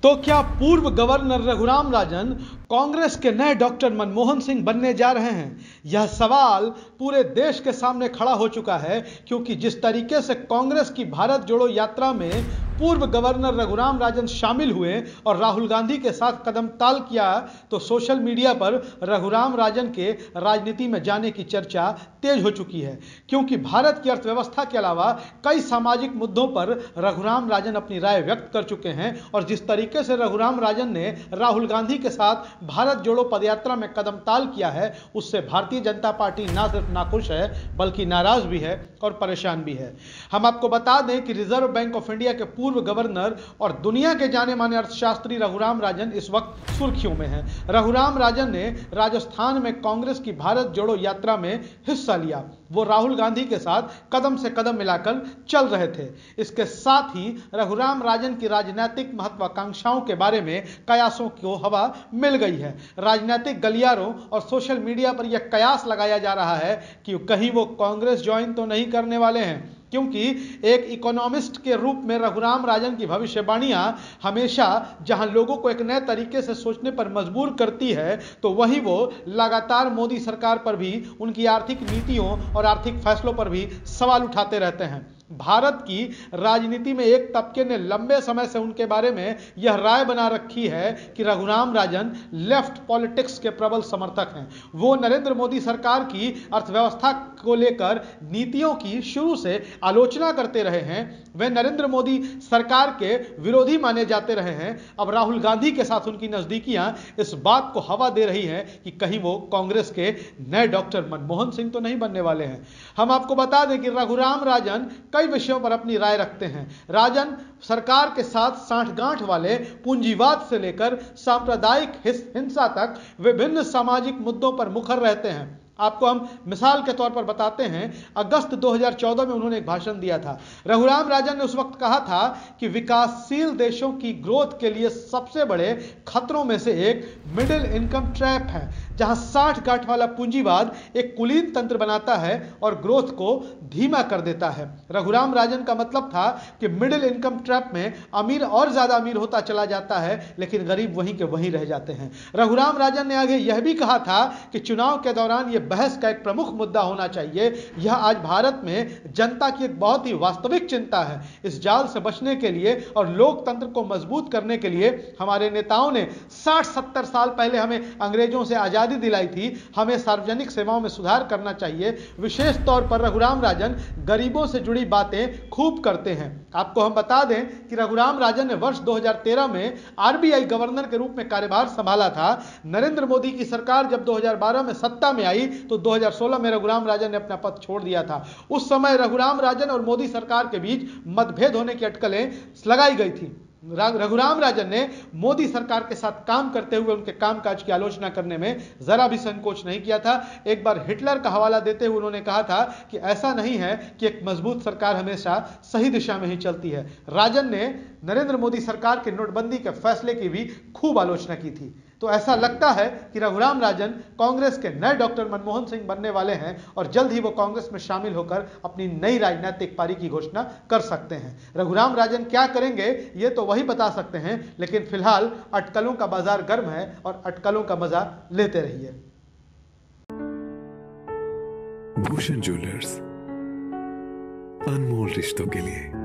तो क्या पूर्व गवर्नर रघुराम राजन कांग्रेस के नए डॉक्टर मनमोहन सिंह बनने जा रहे हैं? यह सवाल पूरे देश के सामने खड़ा हो चुका है, क्योंकि जिस तरीके से कांग्रेस की भारत जोड़ो यात्रा में पूर्व गवर्नर रघुराम राजन शामिल हुए और राहुल गांधी के साथ कदम ताल किया, तो सोशल मीडिया पर रघुराम राजन के राजनीति में जाने की चर्चा तेज हो चुकी है। क्योंकि भारत की अर्थव्यवस्था के अलावा कई सामाजिक मुद्दों पर रघुराम राजन अपनी राय व्यक्त कर चुके हैं, और जिस तरीके से रघुराम राजन ने राहुल गांधी के साथ भारत जोड़ो पदयात्रा में कदम ताल किया है, उससे भारतीय जनता पार्टी ना सिर्फ नाखुश है बल्कि नाराज भी है और परेशान भी है। हम आपको बता दें कि रिजर्व बैंक ऑफ इंडिया के पूर्व गवर्नर और दुनिया के जाने माने अर्थशास्त्री रघुराम राजन इस वक्त सुर्खियों में हैं। रघुराम राजन ने राजस्थान में कांग्रेस की भारत जोड़ो यात्रा में हिस्सा लिया। वो राहुल गांधी के साथ कदम से कदम मिलाकर चल रहे थे। इसके साथ ही रघुराम राजन की राजनीतिक महत्वाकांक्षाओं के बारे में कयासों को हवा मिल गई है। राजनीतिक गलियारों और सोशल मीडिया पर यह कयास लगाया जा रहा है कि कहीं वो कांग्रेस ज्वाइन तो नहीं करने वाले हैं, क्योंकि एक इकोनॉमिस्ट के रूप में रघुराम राजन की भविष्यवाणियां हमेशा जहां लोगों को एक नए तरीके से सोचने पर मजबूर करती है, तो वहीं वो लगातार मोदी सरकार पर भी, उनकी आर्थिक नीतियों और आर्थिक फैसलों पर भी सवाल उठाते रहते हैं। भारत की राजनीति में एक तबके ने लंबे समय से उनके बारे में यह राय बना रखी है कि रघुराम राजन लेफ्ट पॉलिटिक्स के प्रबल समर्थक हैं। वो नरेंद्र मोदी सरकार की अर्थव्यवस्था को लेकर नीतियों की शुरू से आलोचना करते रहे हैं। वे नरेंद्र मोदी सरकार के विरोधी माने जाते रहे हैं। अब राहुल गांधी के साथ उनकी नजदीकियां इस बात को हवा दे रही हैं कि कहीं वो कांग्रेस के नए डॉक्टर मनमोहन सिंह तो नहीं बनने वाले हैं। हम आपको बता दें कि रघुराम राजन कई विषयों पर अपनी राय रखते हैं। राजन सरकार के साथ सांठगांठ वाले पूंजीवाद से लेकर सांप्रदायिक हिंसा तक विभिन्न सामाजिक मुद्दों पर मुखर रहते हैं। आपको हम मिसाल के तौर पर बताते हैं, अगस्त 2014 में उन्होंने एक भाषण दिया था। रघुराम राजन ने उस वक्त कहा था कि विकासशील देशों की ग्रोथ के लिए सबसे बड़े खतरों में से एक मिडिल इनकम ट्रैप है, जहां सांठगांठ वाला पूंजीवाद एक कुलीन तंत्र बनाता है और ग्रोथ को धीमा कर देता है। रघुराम राजन का मतलब था कि मिडिल इनकम ट्रैप में अमीर और ज्यादा अमीर होता चला जाता है, लेकिन गरीब वहीं के वहीं रह जाते हैं। रघुराम राजन ने आगे यह भी कहा था कि चुनाव के दौरान यह बहस का एक प्रमुख मुद्दा होना चाहिए। यह आज भारत में जनता की एक बहुत ही वास्तविक चिंता है। इस जाल से बचने के लिए और लोकतंत्र को मजबूत करने के लिए हमारे नेताओं ने 60-70 साल पहले हमें अंग्रेजों से आजादी दिलाई थी। हमें सार्वजनिक सेवाओं में सुधार करना चाहिए। विशेष तौर पर रघुराम राजन गरीबों से जुड़ी बातें खूब करते हैं। आपको हम बता दें कि रघुराम राजन ने वर्ष 2013 में आरबीआई गवर्नर के रूप में कार्यभार संभाला था। नरेंद्र मोदी की सरकार जब 2012 में सत्ता में आई तो 2016 में रघुराम राजन ने अपना पद छोड़ दिया था। उस समय रघुराम राजन और मोदी सरकार के बीच मतभेद होने की अटकलें लगाई गई थी। रघुराम राजन ने मोदी सरकार के साथ काम करते हुए उनके कामकाज की आलोचना करने में जरा भी संकोच नहीं किया था। एक बार हिटलर का हवाला देते हुए उन्होंने कहा था कि ऐसा नहीं है कि एक मजबूत सरकार हमेशा सही दिशा में ही चलती है। राजन ने नरेंद्र मोदी सरकार के नोटबंदी के फैसले की भी खूब आलोचना की थी। तो ऐसा लगता है कि रघुराम राजन कांग्रेस के नए डॉक्टर मनमोहन सिंह बनने वाले हैं और जल्द ही वो कांग्रेस में शामिल होकर अपनी नई राजनीतिक पारी की घोषणा कर सकते हैं। रघुराम राजन क्या करेंगे ये तो वही बता सकते हैं, लेकिन फिलहाल अटकलों का बाजार गर्म है और अटकलों का मजा लेते रहिए। भूषण ज्वेलर्स, अनमोल रिश्तों के लिए।